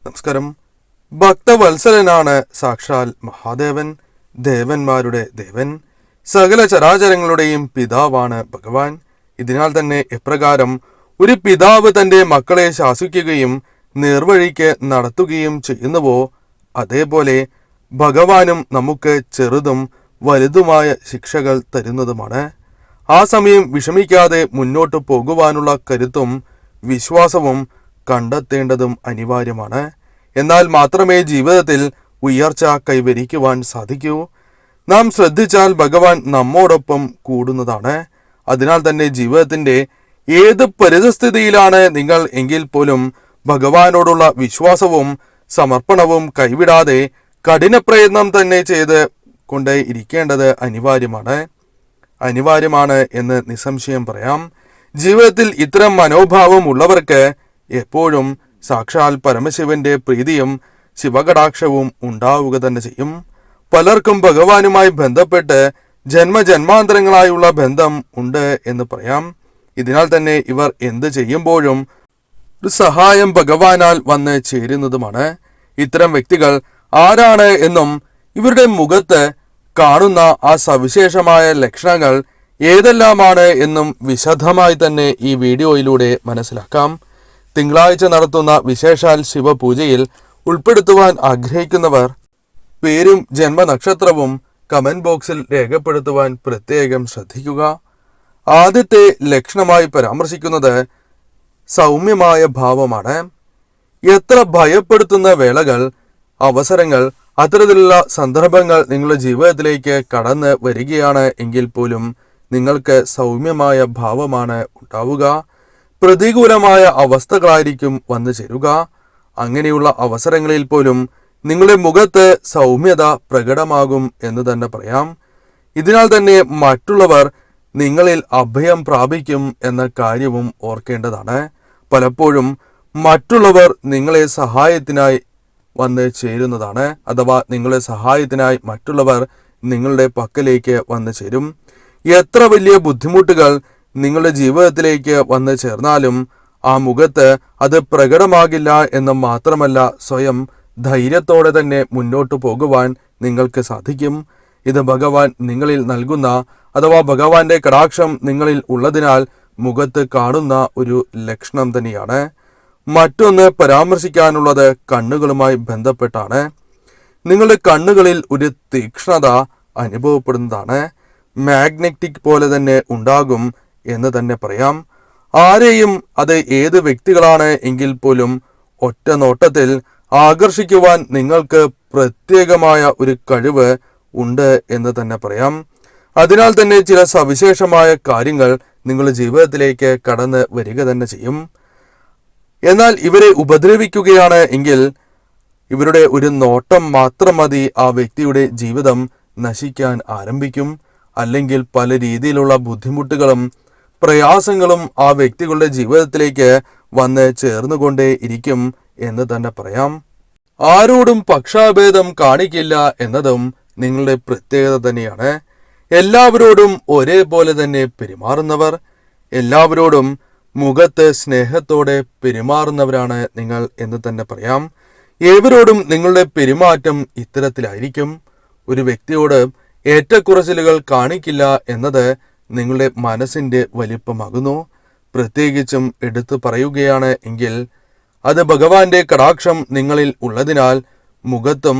നമസ്കാരം. ഭക്തവത്സലനാണ് സാക്ഷാൽ മഹാദേവൻ, ദേവന്മാരുടെ ദേവൻ, സകല ചരാചരങ്ങളുടെയും പിതാവാണ് ഭഗവാൻ. ഇതിനാൽ തന്നെ എപ്രകാരം ഒരു പിതാവ് തൻ്റെ മക്കളെ ശാസിക്കുകയും നേർവഴിക്ക് നടത്തുകയും ചെയ്യുന്നുവോ, അതേപോലെ ഭഗവാനും നമുക്ക് ചെറുതും വലുതുമായ ശിക്ഷകൾ തരുന്നതുമാണ്. ആ സമയം വിഷമിക്കാതെ മുന്നോട്ട് പോകുവാനുള്ള കരുത്തും വിശ്വാസവും കണ്ടെത്തേണ്ടതും അനിവാര്യമാണ്. എന്നാൽ മാത്രമേ ജീവിതത്തിൽ ഉയർച്ച കൈവരിക്കുവാൻ സാധിക്കൂ. നാം ശ്രദ്ധിച്ചാൽ ഭഗവാൻ നമ്മോടൊപ്പം കൂടുന്നതാണ്. അതിനാൽ തന്നെ ജീവിതത്തിൻ്റെ ഏത് പരിതസ്ഥിതിയിലാണ് നിങ്ങൾ എങ്കിൽ പോലും ഭഗവാനോടുള്ള വിശ്വാസവും സമർപ്പണവും കൈവിടാതെ കഠിന പ്രയത്നം തന്നെ ചെയ്ത് കൊണ്ടേ ഇരിക്കേണ്ടത് അനിവാര്യമാണ് എന്ന് നിസ്സംശയം പറയാം. ജീവിതത്തിൽ ഇത്തരം മനോഭാവം ഉള്ളവർക്ക് എപ്പോഴും സാക്ഷാൽ പരമശിവന്റെ പ്രീതിയും ശിവകടാക്ഷവും ഉണ്ടാവുക തന്നെ ചെയ്യും. പലർക്കും ഭഗവാനുമായി ബന്ധപ്പെട്ട് ജന്മജന്മാന്തരങ്ങളായുള്ള ബന്ധം ഉണ്ട് എന്ന് പറയാം. ഇതിനാൽ തന്നെ ഇവർ എന്ത് ചെയ്യുമ്പോഴും ഒരു സഹായം ഭഗവാനാൽ വന്ന് ചേരുന്നതുമാണ്. ഇത്തരം വ്യക്തികൾ ആരാണ് എന്നും ഇവരുടെ മുഖത്ത് കാണുന്ന ആ സവിശേഷമായ ലക്ഷണങ്ങൾ ഏതെല്ലാമാണ് എന്നും വിശദമായി തന്നെ ഈ വീഡിയോയിലൂടെ മനസ്സിലാക്കാം. തിങ്കളാഴ്ച നടത്തുന്ന വിശേഷാൽ ശിവപൂജയിൽ ഉൾപ്പെടുത്തുവാൻ ആഗ്രഹിക്കുന്നവർ പേരും ജന്മനക്ഷത്രവും കമന്റ് ബോക്സിൽ രേഖപ്പെടുത്തുവാൻ പ്രത്യേകം ശ്രദ്ധിക്കുക. ആദ്യത്തെ ലക്ഷണമായി പരാമർശിക്കുന്നത് സൗമ്യമായ ഭാവമാണ്. എത്ര ഭയപ്പെടുത്തുന്ന വേളകൾ, അവസരങ്ങൾ, അത്തരത്തിലുള്ള സന്ദർഭങ്ങൾ നിങ്ങളുടെ ജീവിതത്തിലേക്ക് കടന്ന് വരികയാണ് എങ്കിൽ പോലും നിങ്ങൾക്ക് സൗമ്യമായ ഭാവമാണ് ഉണ്ടാവുക. പ്രതികൂലമായ അവസ്ഥകളായിരിക്കും വന്നു ചേരുക. അങ്ങനെയുള്ള അവസരങ്ങളിൽ പോലും നിങ്ങളുടെ മുഖത്ത് സൗമ്യത പ്രകടമാകും എന്ന് തന്നെ പറയാം. ഇതിനാൽ തന്നെ മറ്റുള്ളവർ നിങ്ങളിൽ അഭയം പ്രാപിക്കും എന്ന കാര്യവും ഓർക്കേണ്ടതാണ്. പലപ്പോഴും മറ്റുള്ളവർ നിങ്ങളെ സഹായത്തിനായി വന്ന് ചേരുന്നതാണ്, അഥവാ നിങ്ങളെ സഹായത്തിനായി മറ്റുള്ളവർ നിങ്ങളുടെ പക്കലേക്ക് വന്നു ചേരും. എത്ര വലിയ ബുദ്ധിമുട്ടുകൾ നിങ്ങളുടെ ജീവിതത്തിലേക്ക് വന്നു ചേർന്നാലും ആ മുഖത്ത് അത് പ്രകടമാകില്ല എന്ന് മാത്രമല്ല, സ്വയം ധൈര്യത്തോടെ തന്നെ മുന്നോട്ടു പോകുവാൻ നിങ്ങൾക്ക് സാധിക്കും. ഇത് ഭഗവാൻ നിങ്ങളിൽ നൽകുന്ന, അഥവാ ഭഗവാന്റെ കടാക്ഷം നിങ്ങളിൽ ഉള്ളതിനാൽ മുഖത്ത് കാണുന്ന ഒരു ലക്ഷണം തന്നെയാണ്. മറ്റൊന്ന് പരാമർശിക്കാനുള്ളത് കണ്ണുകളുമായി ബന്ധപ്പെട്ടാണ്. നിങ്ങളുടെ കണ്ണുകളിൽ ഒരു തീക്ഷ്ണത അനുഭവപ്പെടുന്നതാണ്. മാഗ്നറ്റിക് പോലെ തന്നെ ഉണ്ടാകും എന്ന് തന്നെ പറയാം. ആരെയും, അത് ഏത് വ്യക്തികളാണ് എങ്കിൽ പോലും ഒറ്റ നോട്ടത്തിൽ ആകർഷിക്കുവാൻ നിങ്ങൾക്ക് പ്രത്യേകമായ ഒരു കഴിവ് ഉണ്ട് എന്ന് തന്നെ പറയാം. അതിനാൽ തന്നെ ചില സവിശേഷമായ കാര്യങ്ങൾ നിങ്ങളുടെ ജീവിതത്തിലേക്ക് കടന്ന് വരിക തന്നെ ചെയ്യും. എന്നാൽ ഇവരെ ഉപദ്രവിക്കുകയാണ് എങ്കിൽ ഇവരുടെ ഒരു നോട്ടം മാത്രം മതി ആ വ്യക്തിയുടെ ജീവിതം നശിക്കാൻ ആരംഭിക്കും. അല്ലെങ്കിൽ പല രീതിയിലുള്ള ബുദ്ധിമുട്ടുകളും പ്രയാസങ്ങളും ആ വ്യക്തികളുടെ ജീവിതത്തിലേക്ക് വന്ന് ചേർന്നുകൊണ്ടേ ഇരിക്കും എന്ന് തന്നെ പറയാം. ആരോടും പക്ഷാഭേദം കാണിക്കില്ല എന്നതും നിങ്ങളുടെ പ്രത്യേകത തന്നെയാണ്. എല്ലാവരോടും ഒരേപോലെ തന്നെ പെരുമാറുന്നവർ, എല്ലാവരോടും മുഖത്ത് സ്നേഹത്തോടെ പെരുമാറുന്നവരാണ് നിങ്ങൾ എന്ന് തന്നെ പറയാം. ഏവരോടും നിങ്ങളുടെ പെരുമാറ്റം ഇത്തരത്തിലായിരിക്കും. ഒരു വ്യക്തിയോട് ഏറ്റക്കുറച്ചിലുകൾ കാണിക്കില്ല എന്നത് നിങ്ങളുടെ മനസ്സിൻ്റെ വലിപ്പമാകുന്നു. പ്രത്യേകിച്ചും എടുത്തു പറയുകയാണ് എങ്കിൽ അത് ഭഗവാന്റെ കടാക്ഷം നിങ്ങളിൽ ഉള്ളതിനാൽ മുഖത്തും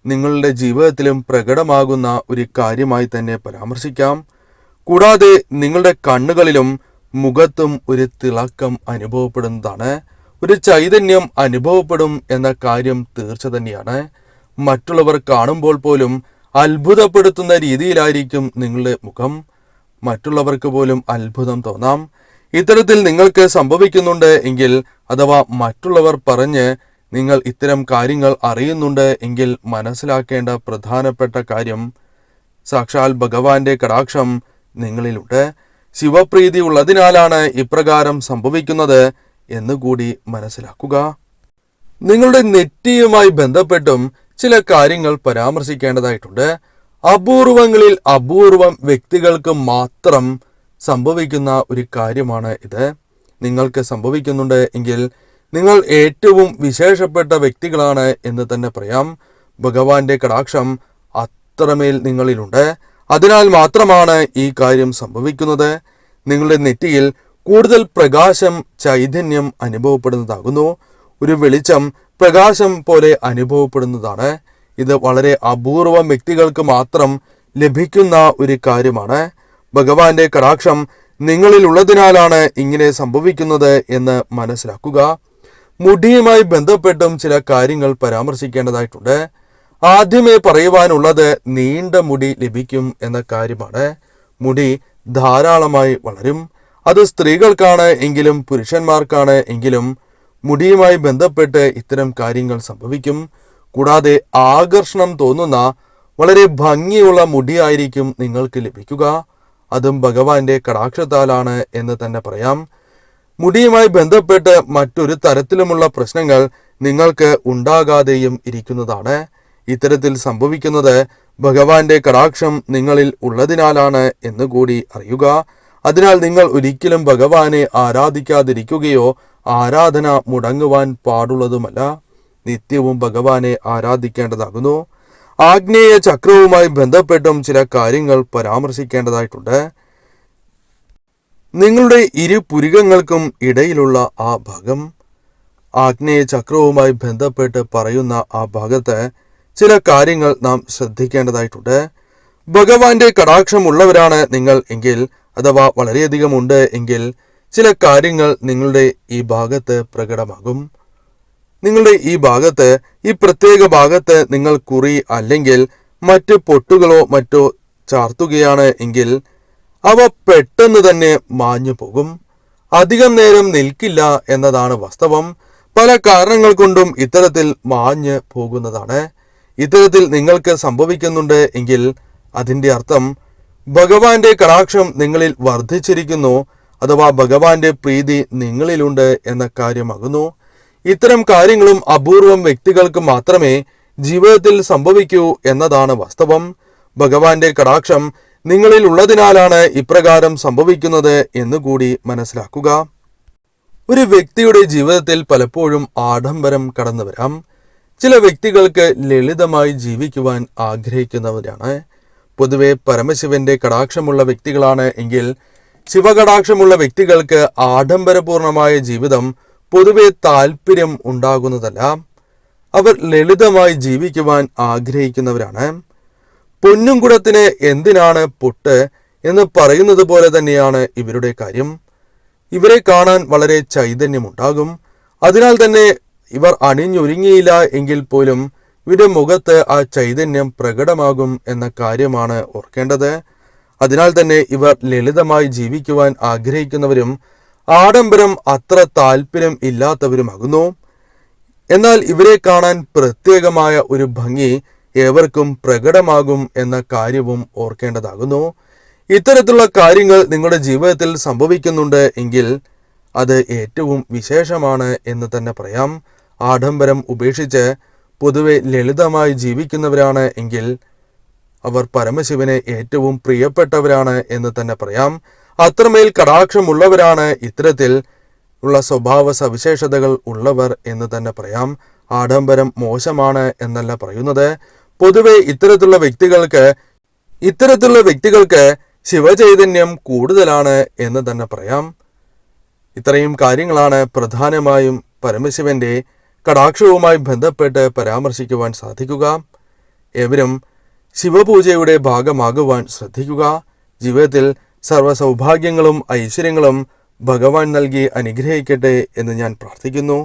നിങ്ങളുടെ ജീവിതത്തിലും പ്രകടമാകുന്ന ഒരു കാര്യമായി തന്നെ പരാമർശിക്കാം. കൂടാതെ നിങ്ങളുടെ കണ്ണുകളിലും മുഖത്തും ഒരു തിളക്കം അനുഭവപ്പെടുന്നതാണ്. ഒരു ചൈതന്യം അനുഭവപ്പെടും എന്ന കാര്യം തീർച്ച തന്നെയാണ്. മറ്റുള്ളവർ കാണുമ്പോൾ പോലും അത്ഭുതപ്പെടുത്തുന്ന രീതിയിലായിരിക്കും നിങ്ങളുടെ മുഖം. മറ്റുള്ളവർക്ക് പോലും അത്ഭുതം തോന്നാം. ഇത്തരത്തിൽ നിങ്ങൾക്ക് സംഭവിക്കുന്നുണ്ട് എങ്കിൽ, അഥവാ മറ്റുള്ളവർ പറഞ്ഞ് നിങ്ങൾ ഇത്തരം കാര്യങ്ങൾ അറിയുന്നുണ്ട് എങ്കിൽ മനസ്സിലാക്കേണ്ട പ്രധാനപ്പെട്ട കാര്യം, സാക്ഷാൽ ഭഗവാന്റെ കടാക്ഷം നിങ്ങളിലുണ്ട്. ശിവപ്രീതി ഉള്ളതിനാലാണ് ഇപ്രകാരം സംഭവിക്കുന്നത് എന്നുകൂടി മനസ്സിലാക്കുക. നിങ്ങളുടെ നെറ്റിയുമായി ബന്ധപ്പെട്ടും ചില കാര്യങ്ങൾ പരാമർശിക്കേണ്ടതായിട്ടുണ്ട്. അപൂർവങ്ങളിൽ അപൂർവം വ്യക്തികൾക്ക് മാത്രം സംഭവിക്കുന്ന ഒരു കാര്യമാണ് ഇത്. നിങ്ങൾക്ക് സംഭവിക്കുന്നുണ്ട് എങ്കിൽ നിങ്ങൾ ഏറ്റവും വിശേഷപ്പെട്ട വ്യക്തികളാണ് എന്ന് തന്നെ പറയാം. ഭഗവാന്റെ കടാക്ഷം അത്രമേൽ നിങ്ങളിലുണ്ട്. അതിനാൽ മാത്രമാണ് ഈ കാര്യം സംഭവിക്കുന്നത്. നിങ്ങളുടെ നെറ്റിയിൽ കൂടുതൽ പ്രകാശം, ചൈതന്യം അനുഭവപ്പെടുന്നതാകുന്നു. ഒരു വെളിച്ചം പ്രകാശം പോലെ അനുഭവപ്പെടുന്നതാണ്. ഇത് വളരെ അപൂർവം വ്യക്തികൾക്ക് മാത്രം ലഭിക്കുന്ന ഒരു കാര്യമാണ്. ഭഗവാന്റെ കടാക്ഷം നിങ്ങളിൽ ഉള്ളതിനാലാണ് ഇങ്ങനെ സംഭവിക്കുന്നത് എന്ന് മനസ്സിലാക്കുക. മുടിയുമായി ബന്ധപ്പെട്ടും ചില കാര്യങ്ങൾ പരാമർശിക്കേണ്ടതായിട്ടുണ്ട്. ആദ്യമേ പറയുവാനുള്ളത് നീണ്ട മുടി ലഭിക്കും എന്ന കാര്യമാണ്. മുടി ധാരാളമായി വളരും. അത് സ്ത്രീകൾക്കാണ് എങ്കിലും പുരുഷന്മാർക്കാണ് എങ്കിലും മുടിയുമായി ബന്ധപ്പെട്ട് ഇത്തരം കാര്യങ്ങൾ സംഭവിക്കും. കൂടാതെ ആകർഷണം തോന്നുന്ന വളരെ ഭംഗിയുള്ള മുടിയായിരിക്കും നിങ്ങൾക്ക് ലഭിക്കുക. അതും ഭഗവാന്റെ കടാക്ഷത്താലാണ് എന്ന് തന്നെ പറയാം. മുടിയുമായി ബന്ധപ്പെട്ട് മറ്റൊരു തരത്തിലുമുള്ള പ്രശ്നങ്ങൾ നിങ്ങൾക്ക് ഉണ്ടാകാതെയും ഇരിക്കുന്നതാണ്. ഇത്തരത്തിൽ സംഭവിക്കുന്നത് ഭഗവാന്റെ കടാക്ഷം നിങ്ങളിൽ ഉള്ളതിനാലാണ് എന്ന് കൂടി അറിയുക. അതിനാൽ നിങ്ങൾ ഒരിക്കലും ഭഗവാനെ ആരാധിക്കാതിരിക്കുകയോ ആരാധന മുടങ്ങുവാൻ പാടുള്ളതുമല്ല. നിത്യവും ഭഗവാനെ ആരാധിക്കേണ്ടതാകുന്നു. ആഗ്നേയ ചക്രവുമായി ബന്ധപ്പെട്ടും ചില കാര്യങ്ങൾ പരാമർശിക്കേണ്ടതായിട്ടുണ്ട്. നിങ്ങളുടെ ഇരുപുരികങ്ങൾക്കും ഇടയിലുള്ള ആ ഭാഗം, ആഗ്നേയ ചക്രവുമായി ബന്ധപ്പെട്ട് പറയുന്ന ആ ഭാഗത്ത് ചില കാര്യങ്ങൾ നാം ശ്രദ്ധിക്കേണ്ടതായിട്ടുണ്ട്. ഭഗവാന്റെ കടാക്ഷമുള്ളവരാണ് നിങ്ങൾ എങ്കിൽ, അഥവാ വളരെയധികം ഉണ്ട് എങ്കിൽ, ചില കാര്യങ്ങൾ നിങ്ങളുടെ ഈ ഭാഗത്ത് പ്രകടമാകും. നിങ്ങളുടെ ഈ ഭാഗത്ത്, ഈ പ്രത്യേക ഭാഗത്ത് നിങ്ങൾ കുറി അല്ലെങ്കിൽ മറ്റ് പൊട്ടുകളോ മറ്റോ ചാർത്തുകയാണ് എങ്കിൽ അവ പെട്ടെന്ന് തന്നെ മാഞ്ഞു പോകും. അധികം നേരം നിൽക്കില്ല എന്നതാണ് വാസ്തവം. പല കാരണങ്ങൾ കൊണ്ടും ഇത്തരത്തിൽ മാഞ്ഞ് പോകുന്നതാണ്. ഇത്തരത്തിൽ നിങ്ങൾക്ക് സംഭവിക്കുന്നുണ്ട് എങ്കിൽ അതിൻ്റെ അർത്ഥം ഭഗവാന്റെ കടാക്ഷം നിങ്ങളിൽ വർദ്ധിച്ചിരിക്കുന്നു, അഥവാ ഭഗവാന്റെ പ്രീതി നിങ്ങളിലുണ്ട് എന്ന കാര്യമാകുന്നു. ഇത്തരം കാര്യങ്ങളും അപൂർവം വ്യക്തികൾക്ക് മാത്രമേ ജീവിതത്തിൽ സംഭവിക്കൂ എന്നതാണ് വാസ്തവം. ഭഗവാന്റെ കടാക്ഷം നിങ്ങളിൽ ഉള്ളതിനാലാണ് ഇപ്രകാരം സംഭവിക്കുന്നത് എന്നുകൂടി മനസ്സിലാക്കുക. ഒരു വ്യക്തിയുടെ ജീവിതത്തിൽ പലപ്പോഴും ആഡംബരം കടന്നു വരാം. ചില വ്യക്തികൾക്ക് ലളിതമായി ജീവിക്കുവാൻ ആഗ്രഹിക്കുന്നവരാണ്. പൊതുവെ പരമശിവന്റെ കടാക്ഷമുള്ള വ്യക്തികളാണ് എങ്കിൽ ശിവകടാക്ഷമുള്ള വ്യക്തികൾക്ക് ആഡംബരപൂർണമായ ജീവിതം പൊതുവെ താല്പര്യം ഉണ്ടാകുന്നതല്ല. അവർ ലളിതമായി ജീവിക്കുവാൻ ആഗ്രഹിക്കുന്നവരാണ്. പൊന്നുംകുടത്തിന് എന്തിനാണ് പൊട്ട് എന്ന് പറയുന്നത് പോലെ തന്നെയാണ് ഇവരുടെ കാര്യം. ഇവരെ കാണാൻ വളരെ ചൈതന്യമുണ്ടാകും. അതിനാൽ തന്നെ ഇവർ അണിഞ്ഞൊരുങ്ങിയില്ല എങ്കിൽ പോലും ഇവരുടെ മുഖത്ത് ആ ചൈതന്യം പ്രകടമാകും എന്ന കാര്യമാണ് ഓർക്കേണ്ടത്. അതിനാൽ തന്നെ ഇവർ ലളിതമായി ജീവിക്കുവാൻ ആഗ്രഹിക്കുന്നവരും ആഡംബരം അത്ര താല്പര്യം ഇല്ലാത്തവരുമാകുന്നു. എന്നാൽ ഇവരെ കാണാൻ പ്രത്യേകമായ ഒരു ഭംഗി ഏവർക്കും പ്രകടമാകും എന്ന കാര്യവും ഓർക്കേണ്ടതാകുന്നു. ഇത്തരത്തിലുള്ള കാര്യങ്ങൾ നിങ്ങളുടെ ജീവിതത്തിൽ സംഭവിക്കുന്നുണ്ട് എങ്കിൽ അത് ഏറ്റവും വിശേഷമാണ് എന്ന് തന്നെ പറയാം. ആഡംബരം ഉപേക്ഷിച്ച് പൊതുവെ ലളിതമായി ജീവിക്കുന്നവരാണ് എങ്കിൽ അവർ പരമശിവന് ഏറ്റവും പ്രിയപ്പെട്ടവരാണ് എന്ന് തന്നെ പറയാം. അത്രമേൽ കടാക്ഷമുള്ളവരാണ് ഇത്തരത്തിൽ ഉള്ള സ്വഭാവ സവിശേഷതകൾ ഉള്ളവർ എന്ന് തന്നെ പറയാം. ആഡംബരം മോശമാണ് എന്നല്ല പറയുന്നത്. പൊതുവെ ഇത്തരത്തിലുള്ള വ്യക്തികൾക്ക് ശിവചൈതന്യം കൂടുതലാണ് എന്ന് തന്നെ പറയാം. ഇത്രയും കാര്യങ്ങളാണ് പ്രധാനമായും പരമശിവന്റെ കടാക്ഷവുമായി ബന്ധപ്പെട്ട് പരാമർശിക്കുവാൻ സാധിക്കുക. ഏവരും ശിവപൂജയുടെ ഭാഗമാകുവാൻ ശ്രദ്ധിക്കുക. ജീവിതത്തിൽ സർവ്വ സൗഭാഗ്യങ്ങളും ഐശ്വര്യങ്ങളും ഭഗവാൻ നൽകി അനുഗ്രഹിക്കട്ടെ എന്ന് ഞാൻ പ്രാർത്ഥിക്കുന്നു.